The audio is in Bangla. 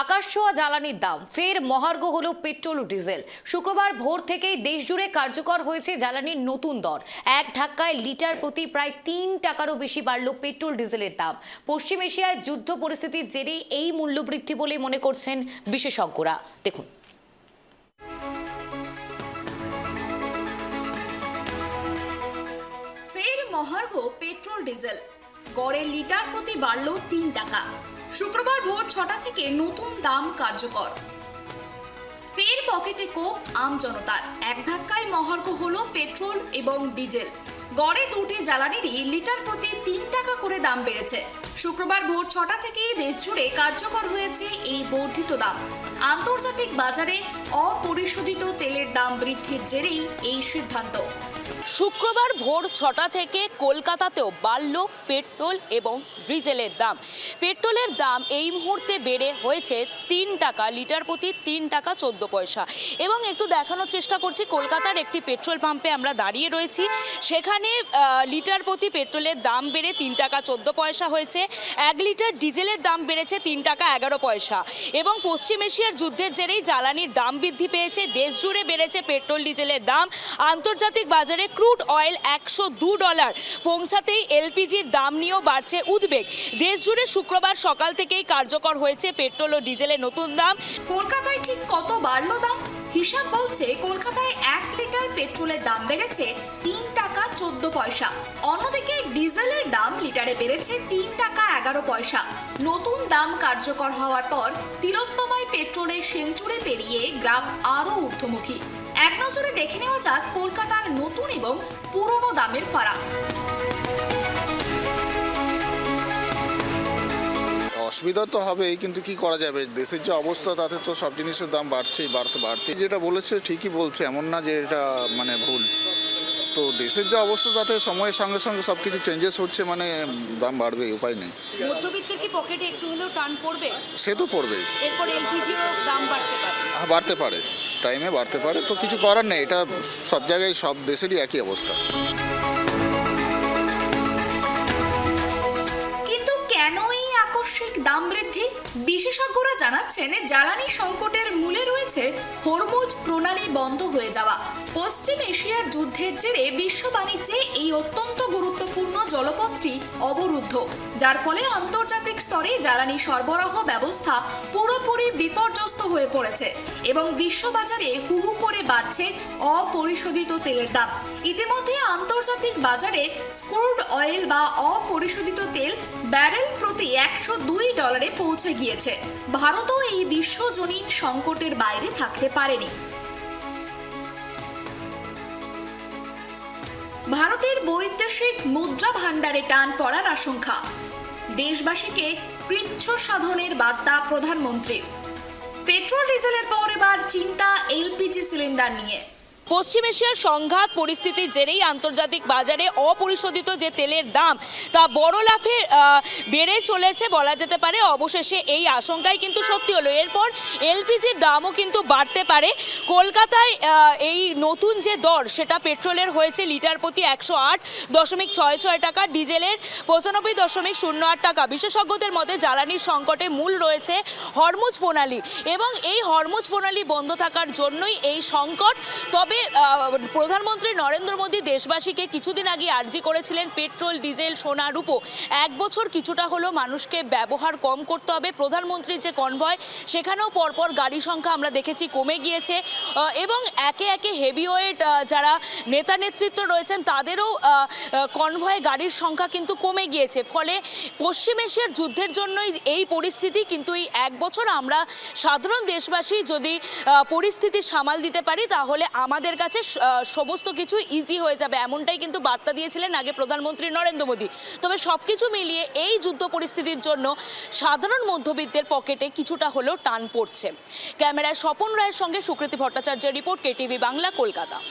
আকাশ ছোঁয়া জ্বালানির দাম ফের মহার্ঘ হলো পেট্রোল ও ডিজেল। শুক্রবার ভোর থেকেই দেশজুড়ে কার্যকর হয়েছে জ্বালানির নতুন দর। এক ধাক্কায় লিটার প্রতি প্রায় ৩ টাকারও বেশি বাড়ল পেট্রোল ডিজেলের দাম। পশ্চিম এশিয়ায় যুদ্ধ পরিস্থিতির জেরেই এই মূল্যবৃদ্ধি বলে মনে করছেন বিশেষজ্ঞরা। দেখুন। ফের মহার্ঘ পেট্রোল ডিজেল, গড়ে লিটার প্রতি বাড়ল ৩ টাকা। শুক্রবার ভোর ৬টা থেকে নতুন দাম কার্যকর। ফের পকেটে কোপ আম জনতার। এক ধাক্কায় মহার্ঘ হলো পেট্রোল এবং ডিজেল। গড়ে দুটি জ্বালানিরই লিটার প্রতি ৩ টাকা করে দাম বেড়েছে। শুক্রবার ভোর ৬টা থেকেই দেশ জুড়ে কার্যকর হয়েছে এই বর্ধিত দাম। আন্তর্জাতিক বাজারে অপরিশোধিত তেলের দাম বৃদ্ধির জেরেই এই সিদ্ধান্ত। শুক্রবার ভোর ৬টা থেকে কলকাতাতেও বাড়ল পেট্রোল এবং ডিজেলের দাম। পেট্রোলের দাম এই মুহূর্তে বেড়ে হয়েছে ৩ টাকা, লিটার প্রতি ৩ টাকা ১৪ পয়সা। এবং একটু দেখানোর চেষ্টা করছি, কলকাতার একটি পেট্রোল পাম্পে আমরা দাঁড়িয়ে রয়েছি। সেখানে লিটার প্রতি পেট্রোলের দাম বেড়ে ৩ টাকা ১৪ পয়সা হয়েছে। ১ লিটার ডিজেলের দাম বেড়েছে ৩ টাকা ১১ পয়সা। এবং পশ্চিম এশিয়ার যুদ্ধের জেরেই জ্বালানির দাম বৃদ্ধি পেয়েছে। দেশ জুড়ে বেড়েছে পেট্রোল ডিজেলের দাম। আন্তর্জাতিক বাজারে ক্রুড অয়েল $102 পৌঁছাতেই এলপিজির দাম নিয়েও বাড়ছে উদ্বেগ। দেশ জুড়ে শুক্রবার সকাল থেকেই কার্যকর হয়েছে পেট্রোল ও ডিজেলের নতুন দাম। কলকাতায় ঠিক কত বাড়লো দাম? হিসাব বলছে কলকাতায় ১ লিটার পেট্রোলের দাম বেড়েছে ৩ টাকা ১৪ পয়সা। অন্যদিকে ডিজেলের দাম লিটারে বেড়েছে ৩ টাকা ১১ পয়সা। নতুন দাম কার্যকর হওয়ার পর তিলোত্তমায় পেট্রোলের সেঞ্চুরি পেরিয়ে গ্রাফ আরও ঊর্ধ্বমুখী। এক নজরে দেখে নেওয়া যাক কলকাতার নতুন এবং পুরনো দামের ফারাক। অসুবিধা তো হবেই, কিন্তু কি করা যাবে, দেশের যে অবস্থা তাতে তো সব জিনিসের দাম বাড়ছেই, বাড়তে যেটা বলেছে ঠিকই বলছে, এমন না যে এটা মানে ভুল। তো দেশের যে অবস্থা তাতে সময়ের সঙ্গে সঙ্গে সব কিছু চেঞ্জেস হচ্ছে, মানে দাম বাড়বে, উপায় নেই। মধ্যবিত্তের কি পকেটে একটু হলেও টান পড়বে? সে তো পড়বেই। এরপর এলপিজির দাম বাড়তে পারে। হ্যাঁ, বাড়তে পারে, টাইমে বাড়তে পারে, তো কিছু করার নেই। এটা সব জায়গায় সব দেশেরই একই অবস্থা। কিন্তু কেন এই আকস্মিক দাম বৃদ্ধি? বিশেষজ্ঞরা জানাচ্ছেন জ্বালানি সংকটের মূলে রয়েছে হরমুজ প্রণালী বন্ধ হয়ে যাওয়া। পশ্চিম এশিয়ার যুদ্ধের জেরে বিশ্ব বাণিজ্যে এই অত্যন্ত গুরুত্বপূর্ণ জলপথটি অবরুদ্ধ, যার ফলে আন্তর্জাতিক স্তরে জ্বালানি সরবরাহ ব্যবস্থা পুরোপুরি বিপর্যস্ত হয়ে পড়েছে এবং বিশ্ববাজারে হু হু করে বাড়ছে অপরিশোধিত তেলের দাম। ইতিমধ্যে আন্তর্জাতিক বাজারে ক্রুড অয়েল বা অপরিশোধিত তেল ব্যারেল প্রতি $102 পৌঁছে গিয়েছে। ভারতও এই বিশ্বজনীন সংকটের বাইরে থাকতে পারেনি। ভারতের বৈদেশিক মুদ্রা ভাণ্ডারে টান পড়ার আশঙ্কা। দেশবাসীকে কৃচ্ছ সাধনের বার্তা প্রধানমন্ত্রীর। পেট্রোল ডিজেলের পর এবার চিন্তা এলপিজি সিলিন্ডার নিয়ে। পশ্চিম এশিয়ার সংঘাত পরিস্থিতির জেরেই আন্তর্জাতিক বাজারে অপরিশোধিত যে তেলের দাম তা বড় লাফে বেড়ে চলেছে বলা যেতে পারে। অবশেষে এই আশঙ্কাই কিন্তু সত্যি হলো। এরপর এলপিজির দামও কিন্তু বাড়তে পারে। কলকাতায় এই নতুন যে দর সেটা পেট্রোলের হয়েছে লিটার প্রতি 108.66 টাকা, ডিজেলের 95.08 টাকা। বিশেষজ্ঞদের মতে জ্বালানির সংকটে মূল রয়েছে হরমুজ প্রণালী এবং এই হরমুজ প্রণালী বন্ধ থাকার জন্যই এই সংকট। তবে প্রধানমন্ত্রী নরেন্দ্র মোদী দেশবাসীকে কিছুদিন আগে আর্জি করেছিলেন পেট্রোল, ডিজেল, সোনা, রূপো 1 বছর কিছুটা হলো মানুষকে ব্যবহার কম করতে হবে। প্রধানমন্ত্রীর যে কনভয় সেখানেও পরপর গাড়ি সংখ্যা আমরা দেখেছি কমে গিয়েছে এবং একে একে হেভিওয়েট যারা নেতা নেতৃত্ব রয়েছেন তাদেরও কনভয়ে গাড়ির সংখ্যা কিন্তু কমে গিয়েছে। ফলে পশ্চিম এশিয়ার যুদ্ধের জন্যই এই পরিস্থিতি। কিন্তু এই 1 বছর আমরা সাধারণ দেশবাসী যদি পরিস্থিতি সামাল দিতে পারি তাহলে আমাদের কাছে সমস্ত কিছু ইজি হয়ে যাবে, এমনটাই কিন্তু বার্তা দিয়েছিলেন আগে প্রধানমন্ত্রী নরেন্দ্র মোদী। তবে সবকিছু মিলিয়ে এই যুদ্ধ পরিস্থিতির জন্য সাধারণ মধ্যবিত্তের পকেটে কিছুটা হলেও টান পড়ছে। ক্যামেরায় স্বপন রায়ের সঙ্গে সুকৃতি ভট্টাচার্যের রিপোর্ট, কেটিভি বাংলা, কলকাতা।